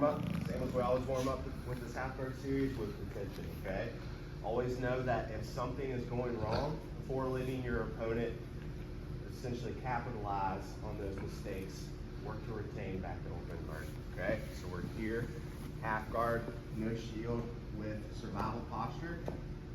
warm-up, same as we always warm up with this half guard series, with retention, okay? Always know that if something is going wrong, before letting your opponent essentially capitalize on those mistakes, work to retain back to open guard, okay? So we're here, half guard, no shield, with survival posture.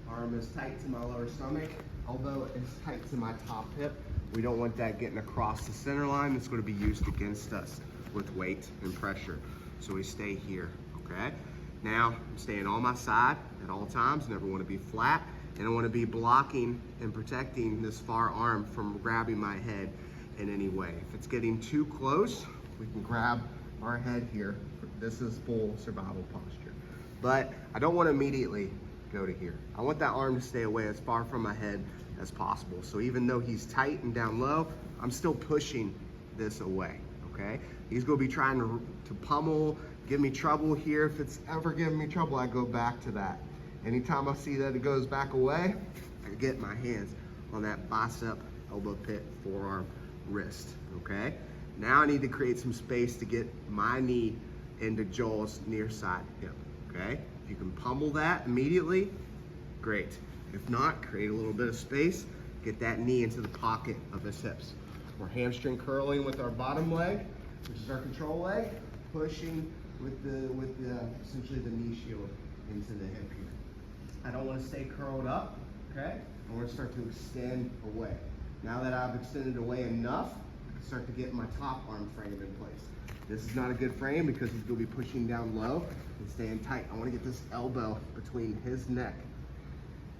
Arm is tight to my lower stomach, elbow is tight to my top hip. We don't want that getting across the center line. It's going to be used against us with weight and pressure. So we stay here, okay? Now, I'm staying on my side at all times. Never want to be flat, and I want to be blocking and protecting this far arm from grabbing my head in any way. If it's getting too close, we can grab our head here. This is full survival posture. But I don't want to immediately go to here. I want that arm to stay away as far from my head as possible. So even though he's tight and down low, I'm still pushing this away, okay? He's gonna be trying to pummel, give me trouble here. If it's ever giving me trouble, I go back to that. Anytime I see that it goes back away, I get my hands on that bicep, elbow pit, forearm, wrist, okay? Now I need to create some space to get my knee into Joel's near side hip, okay? If you can pummel that immediately, great. If not, create a little bit of space, get that knee into the pocket of his hips. We're hamstring curling with our bottom leg, which is our control leg, pushing with the essentially the knee shield into the hip here. I don't want to stay curled up, okay? I want to start to extend away. Now that I've extended away enough, I can start to get my top arm frame in place. This is not a good frame because he's going to be pushing down low and staying tight. I want to get this elbow between his neck.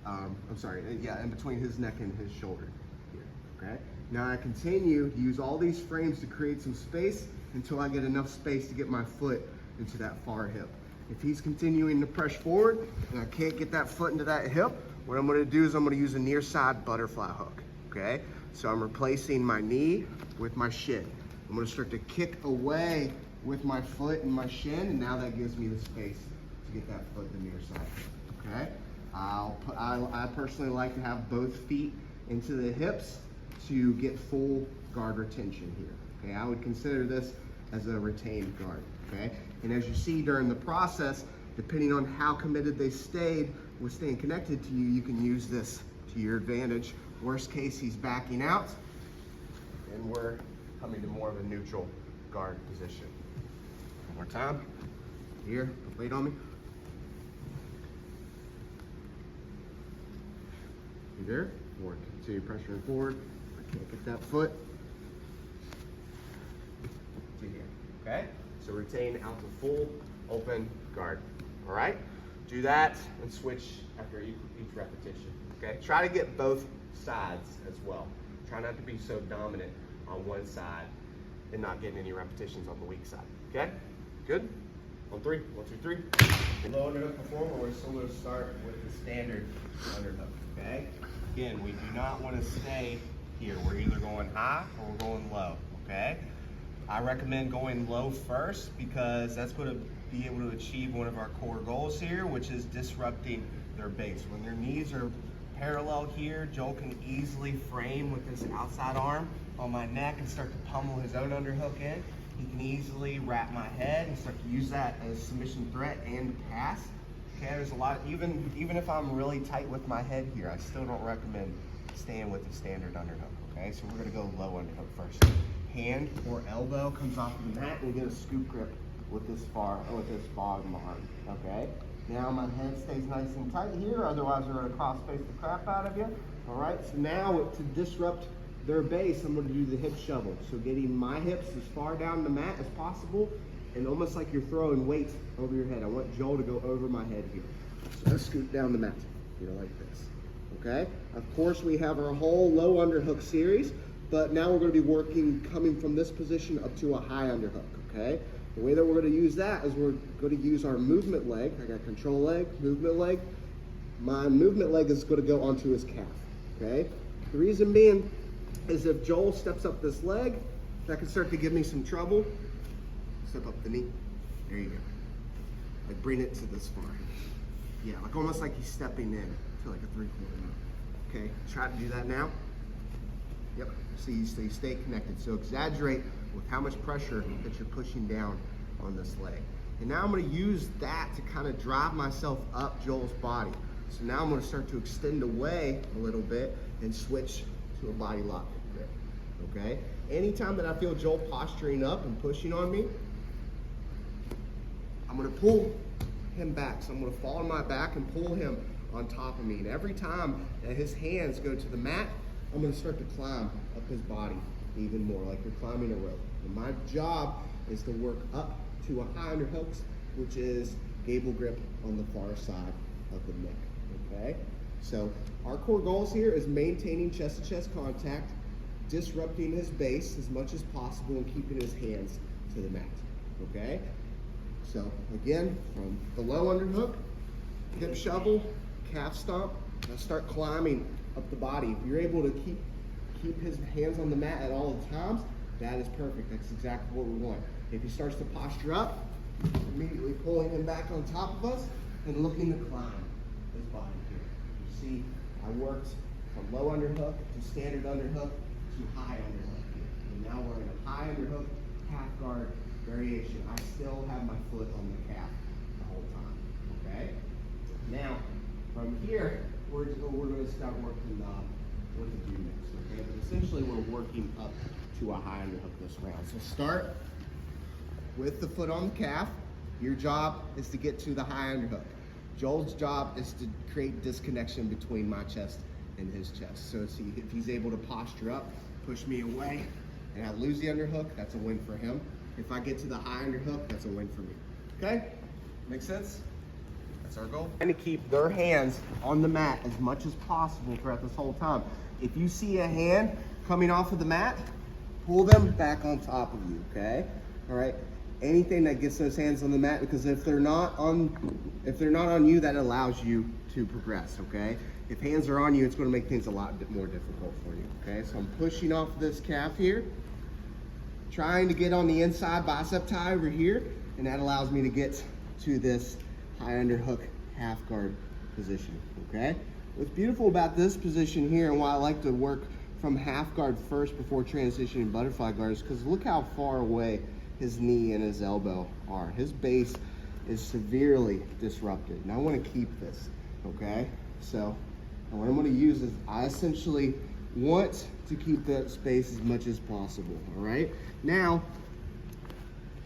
In between his neck and his shoulder here, okay? Now I continue to use all these frames to create some space until I get enough space to get my foot into that far hip. If he's continuing to push forward and I can't get that foot into that hip, what I'm gonna do is I'm gonna use a near side butterfly hook, okay? So I'm replacing my knee with my shin. I'm gonna start to kick away with my foot and my shin, and now that gives me the space to get that foot in the near side hip, okay? I personally like to have both feet into the hips to get full guard retention here, okay? I would consider this as a retained guard, okay? And as you see during the process, depending on how committed they stayed with staying connected to you, you can use this to your advantage. Worst case, he's backing out, and we're coming to more of a neutral guard position. One more time. Here, put weight on me. You there? Or continue pressuring forward. I can't get that foot to here, okay? So retain out to full open guard, all right? Do that and switch after each repetition, okay? Try to get both sides as well. Try not to be so dominant on one side and not getting any repetitions on the weak side, okay? Good? On three, 1, 2, 3. Low underhook before, we're still going to start with the standard underhook, okay? Again, we do not want to stay here. We're either going high or we're going low, okay? I recommend going low first because that's going to be able to achieve one of our core goals here, which is disrupting their base. When their knees are parallel here, Joel can easily frame with this outside arm on my neck and start to pummel his own underhook in. He can easily wrap my head and start to use that as submission threat and pass. Okay, there's a lot, even if I'm really tight with my head here, I still don't recommend staying with the standard underhook, okay? So we're gonna go low underhook first. Hand or elbow comes off the mat and we get a scoop grip with this bottom arm, okay? Now my head stays nice and tight here, otherwise we're gonna cross face the crap out of you. All right, so now to disrupt their base, I'm gonna do the hip shovel. So getting my hips as far down the mat as possible, and almost like you're throwing weight over your head. I want Joel to go over my head here. So let's scoot down the mat, like this, okay? Of course, we have our whole low underhook series, but now we're gonna be working coming from this position up to a high underhook, okay? The way that we're gonna use that is we're gonna use our movement leg. I got control leg, movement leg. My movement leg is gonna go onto his calf, okay? The reason being is if Joel steps up this leg, that can start to give me some trouble. Step up the knee. There you go. Like bring it to this far. Yeah, like almost like he's stepping in to like a 3/4 knot. Okay, try to do that now. Yep, so you stay connected. So exaggerate with how much pressure that you're pushing down on this leg. And now I'm gonna use that to kind of drive myself up Joel's body. So now I'm gonna start to extend away a little bit and switch to a body lock grip, okay? Anytime that I feel Joel posturing up and pushing on me, I'm gonna pull him back. So I'm gonna fall on my back and pull him on top of me. And every time that his hands go to the mat, I'm gonna start to climb up his body even more, like you're climbing a rope. And my job is to work up to a high underhooks, which is gable grip on the far side of the neck, okay? So our core goals here is maintaining chest-to-chest contact, disrupting his base as much as possible, and keeping his hands to the mat, okay? So again, from the low underhook, hip shovel, calf stomp, now start climbing up the body. If you're able to keep his hands on the mat at all times, that is perfect. That's exactly what we want. If he starts to posture up, immediately pulling him back on top of us and looking to climb his body here. You see, I worked from low underhook to standard underhook to high underhook here. And now we're in a high underhook half guard variation. I still have my foot on the calf the whole time, okay? Now, from here, we're going to start working with the view mix, okay? But essentially, we're working up to a high underhook this round. So start with the foot on the calf. Your job is to get to the high underhook. Joel's job is to create disconnection between my chest and his chest. So see, if he's able to posture up, push me away, and I lose the underhook, that's a win for him. If I get to the high underhook, that's a win for me. Okay? Make sense? That's our goal. And to keep their hands on the mat as much as possible throughout this whole time. If you see a hand coming off of the mat, pull them back on top of you, okay? All right? Anything that gets those hands on the mat, because if they're not on you, that allows you to progress, okay? If hands are on you, it's going to make things a lot more difficult for you, okay? So I'm pushing off this calf here, trying to get on the inside bicep tie over here, and that allows me to get to this high underhook half guard position, okay? What's beautiful about this position here, and why I like to work from half guard first before transitioning butterfly guard, is because look how far away his knee and his elbow are. His base is severely disrupted, and I want to keep this, okay? So what I'm going to use is I essentially want to keep that space as much as possible, all right? Now,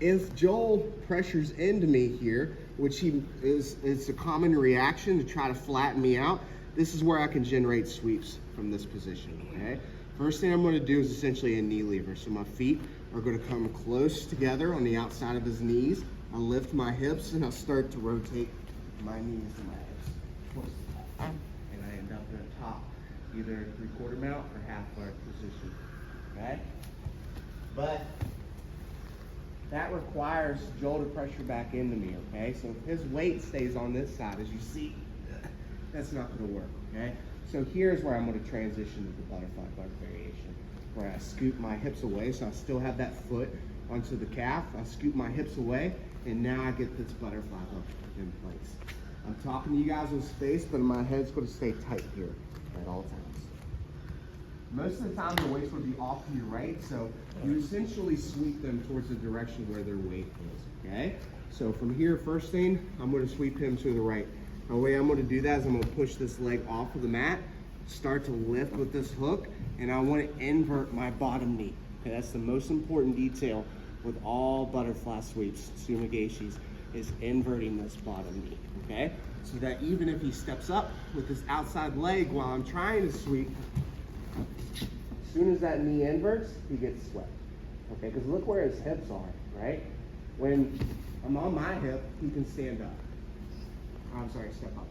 if Joel pressures into me here, which it's a common reaction to try to flatten me out, this is where I can generate sweeps from this position, okay? First thing I'm going to do is essentially a knee lever. So my feet are going to come close together on the outside of his knees. I'll lift my hips and I'll start to rotate my knees and my hips. And I end up in a top, either 3/4 mount or half guard position, okay? But that requires Joel to pressure back into me, okay? So if his weight stays on this side, as you see, that's not going to work, okay? So here's where I'm going to transition to the butterfly guard variation, where I scoop my hips away, so I still have that foot onto the calf. I scoop my hips away, and now I get this butterfly hook in place. I'm talking to you guys with space, but my head's going to stay tight here at all times. Most of the time, the weights would be off to your right, so you essentially sweep them towards the direction where their weight is, okay? So from here, first thing, I'm going to sweep him to the right. The way I'm going to do that is I'm going to push this leg off of the mat, start to lift with this hook, and I want to invert my bottom knee. Okay, that's the most important detail with all butterfly sweeps, sumigashis, is inverting this bottom knee, okay? So that even if he steps up with this outside leg while I'm trying to sweep, as soon as that knee inverts, he gets swept, okay? Because look where his hips are, right? When I'm on my hip, he can stand up. I'm sorry, step up.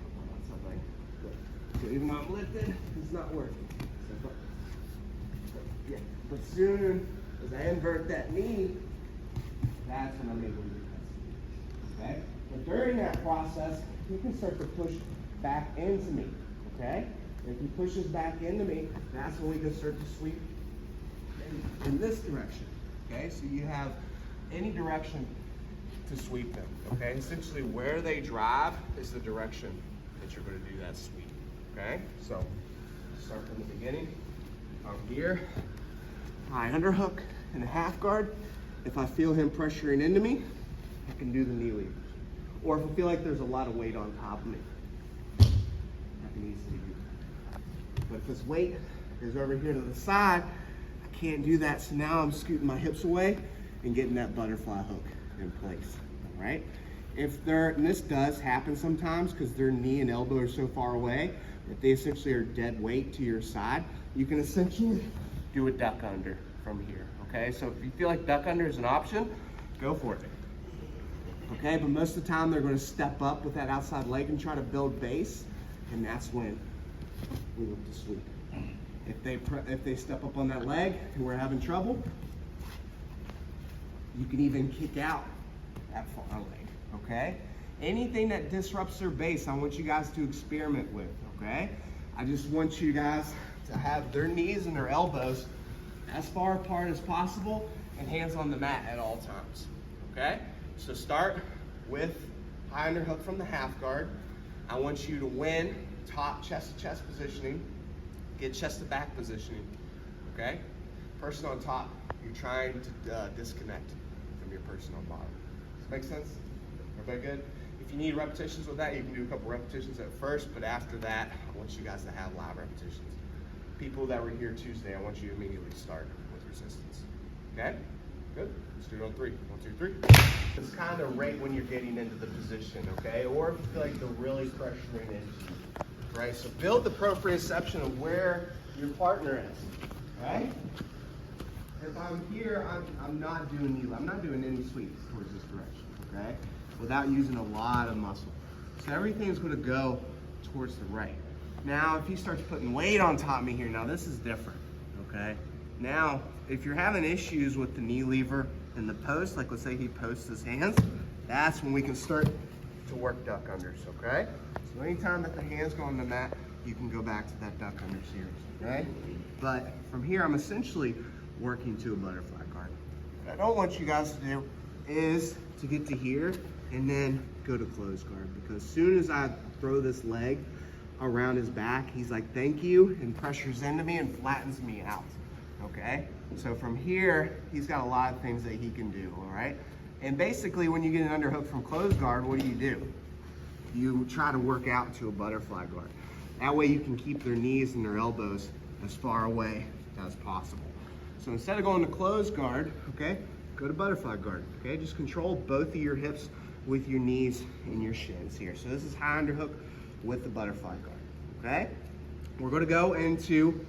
Something. So even though I'm lifted, it's not working. Step up. Yeah. But soon as I invert that knee, that's when I'm able to do that. Okay? But during that process, he can start to push back into me. Okay? And if he pushes back into me, that's when we can start to sweep in this direction. Okay? So you have any direction to sweep them, okay? Essentially where they drive is the direction that you're going to do that sweep, okay? So start from the beginning. I'm here, high underhook and a half guard. If I feel him pressuring into me, I can do the knee levers. Or if I feel like there's a lot of weight on top of me, I can easily do that. But if this weight is over here to the side, I can't do that. So now I'm scooting my hips away and getting that butterfly hook in place, all right? And this does happen sometimes because their knee and elbow are so far away that they essentially are dead weight to your side, you can essentially do a duck under from here, okay? So if you feel like duck under is an option, go for it. Okay, but most of the time they're going to step up with that outside leg and try to build base, and that's when we look to sweep. If they step up on that leg and we're having trouble, you can even kick out that far leg, okay? Anything that disrupts their base, I want you guys to experiment with, okay? I just want you guys to have their knees and their elbows as far apart as possible and hands on the mat at all times, okay? So start with high underhook from the half guard. I want you to win top chest to chest positioning, get chest to back positioning, okay? Person on top, you're trying to disconnect from your person on bottom. Does that make sense? Everybody good? If you need repetitions with that, you can do a couple repetitions at first, but after that, I want you guys to have live repetitions. People that were here Tuesday, I want you to immediately start with resistance, okay? Good. Let's do it on 3. 1, 2, 3. It's kind of right when you're getting into the position, okay? Or if you feel like they're really pressuring into you, right? So build the proprioception of where your partner is, right? If I'm here, I'm not doing any sweeps towards this direction, okay? Without using a lot of muscle. So everything's going to go towards the right. Now, if he starts putting weight on top of me here, now this is different, okay? Now, if you're having issues with the knee lever and the post, like let's say he posts his hands, that's when we can start to work duck unders, okay? So anytime that the hands go on the mat, you can go back to that duck under series, right? But from here, I'm essentially working to a butterfly guard. What I don't want you guys to do is to get to here and then go to close guard, because as soon as I throw this leg around his back, he's like, thank you, and pressures into me and flattens me out. Okay, so from here, he's got a lot of things that he can do, all right? And basically, when you get an underhook from closed guard, what do? You try to work out to a butterfly guard. That way you can keep their knees and their elbows as far away as possible. So instead of going to closed guard, okay, go to butterfly guard, okay? Just control both of your hips with your knees and your shins here. So this is high underhook with the butterfly guard, okay? We're gonna go into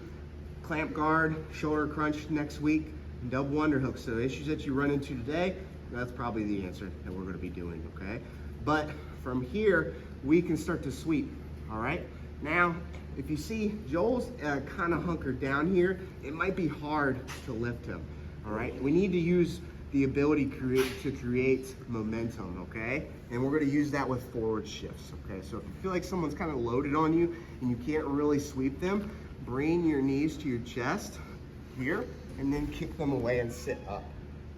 clamp guard, shoulder crunch next week, and double underhook. So the issues that you run into today, that's probably the answer that we're gonna be doing, okay? But from here, we can start to sweep, all right? Now, if you see Joel's kind of hunkered down here, it might be hard to lift him, all right? We need to use the ability to create momentum, okay? And we're gonna use that with forward shifts, okay? So if you feel like someone's kind of loaded on you and you can't really sweep them, bring your knees to your chest here, and then kick them away and sit up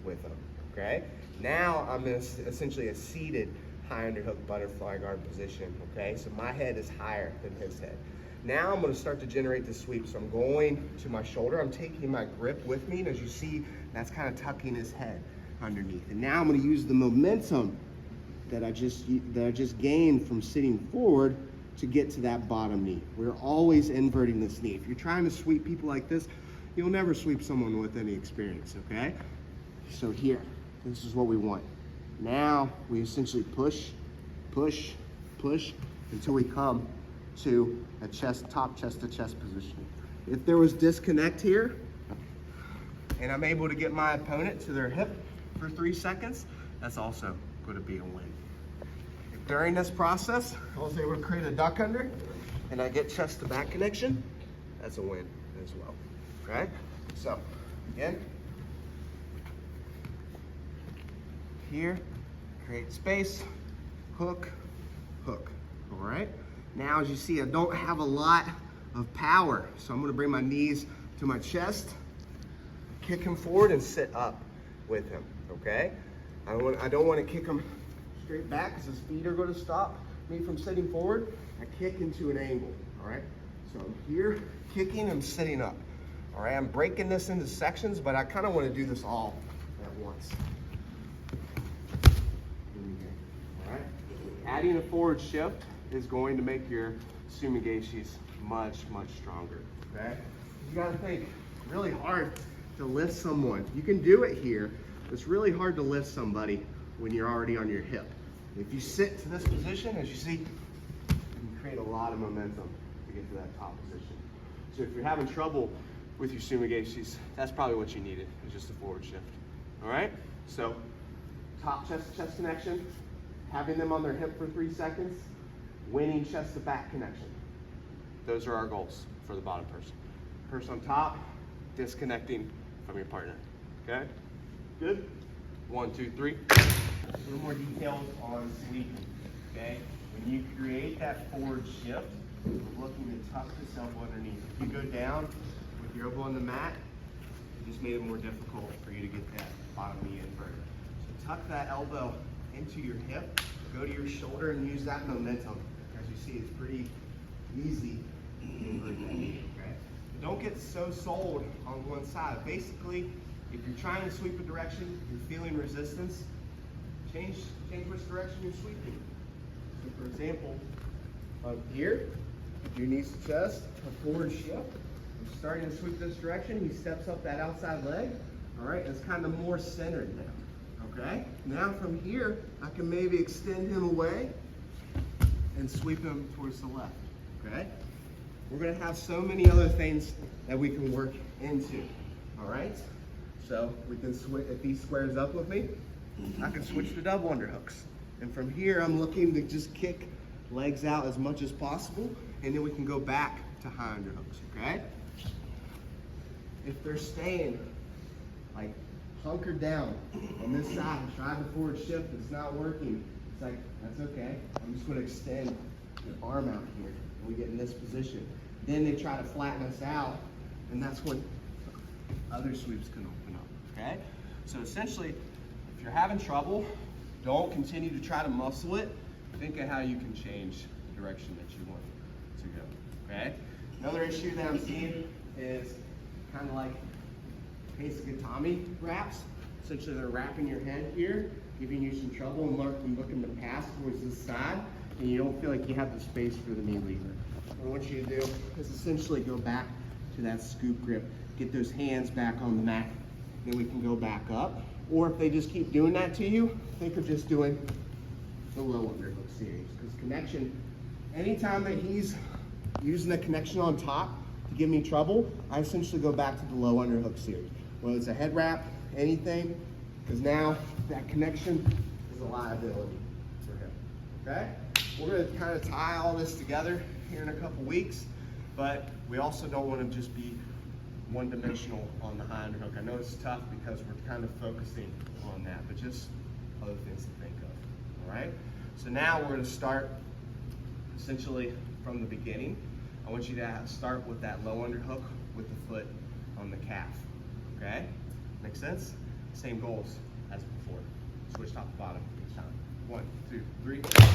with them, okay? Now I'm in essentially a seated high underhook butterfly guard position, okay? So my head is higher than his head. Now I'm gonna start to generate the sweep. So I'm going to my shoulder, I'm taking my grip with me, and as you see, that's kind of tucking his head underneath. And now I'm gonna use the momentum that I just gained from sitting forward to get to that bottom knee. We're always inverting this knee. If you're trying to sweep people like this, you'll never sweep someone with any experience, okay? So here, this is what we want. Now we essentially push, push, push until we come to a top chest to chest position. If there was disconnect here, and I'm able to get my opponent to their hip for 3 seconds, that's also going to be a win. If during this process, I was able to create a duck under, and I get chest to back connection, that's a win as well, okay? So, again, here, create space, hook, hook, all right? Now, as you see, I don't have a lot of power, so I'm gonna bring my knees to my chest, kick him forward and sit up with him, okay? I don't wanna kick him straight back because his feet are gonna stop me from sitting forward. I kick into an angle, all right? So I'm here, kicking, I'm sitting up, all right? I'm breaking this into sections, but I kinda wanna do this all at once. adding a forward shift is going to make your sumigeshis much, much stronger, okay? You gotta think really hard to lift someone. You can do it here, but it's really hard to lift somebody when you're already on your hip. If you sit to this position, as you see, you can create a lot of momentum to get to that top position. So if you're having trouble with your sumigeshis, that's probably what you needed, is just a forward shift. All right? So top chest connection, having them on their hip for 3 seconds, winning chest to back connection. Those are our goals for the bottom person. Person on top, disconnecting from your partner. Okay? Good? 1, 2, 3. A little more details on sweeping. Okay? When you create that forward shift, we're looking to tuck this elbow underneath. If you go down with your elbow on the mat, it just made it more difficult for you to get that bottom knee inverted. So tuck that elbow into your hip, go to your shoulder and use that momentum. As you see, it's pretty easy to invert that knee, okay? But don't get so sold on one side. Basically, if you're trying to sweep a direction, you're feeling resistance, change which direction you're sweeping. So for example, up here, your knees to chest, a forward shift. I'm starting to sweep this direction. He steps up that outside leg. All right, it's kind of more centered now. Okay? Now from here, I can maybe extend him away and sweep him towards the left. Okay? We're going to have so many other things that we can work into. All right? So we can switch, if he squares up with me, I can switch to double underhooks. And from here, I'm looking to just kick legs out as much as possible, and then we can go back to high underhooks, okay? If they're staying like hunkered down on this side, try the forward shift, it's not working, it's like, that's okay. I'm just gonna extend the arm out here, and we get in this position. Then they try to flatten us out, and that's when other sweeps can open up, okay? So essentially, if you're having trouble, don't continue to try to muscle it. Think of how you can change the direction that you want to go, okay? Another issue that I'm seeing is kind of like Pesacatami wraps. Essentially, they're wrapping your head here, giving you some trouble and looking to pass towards this side, and you don't feel like you have the space for the knee lever. What I want you to do is essentially go back to that scoop grip, get those hands back on the mat, then we can go back up. Or if they just keep doing that to you, think of just doing the low underhook series. Because connection, anytime that he's using the connection on top to give me trouble, I essentially go back to the low underhook series. Whether it's a head wrap, anything, because now that connection is a liability for him, okay? We're gonna kind of tie all this together here in a couple weeks, but we also don't want to just be one-dimensional on the high underhook. I know it's tough because we're kind of focusing on that, but just other things to think of, all right? So now we're gonna start essentially from the beginning. I want you to start with that low underhook with the foot on the calf, okay? Make sense? Same goals as before. Switch top to bottom each time. 1, 2, 3.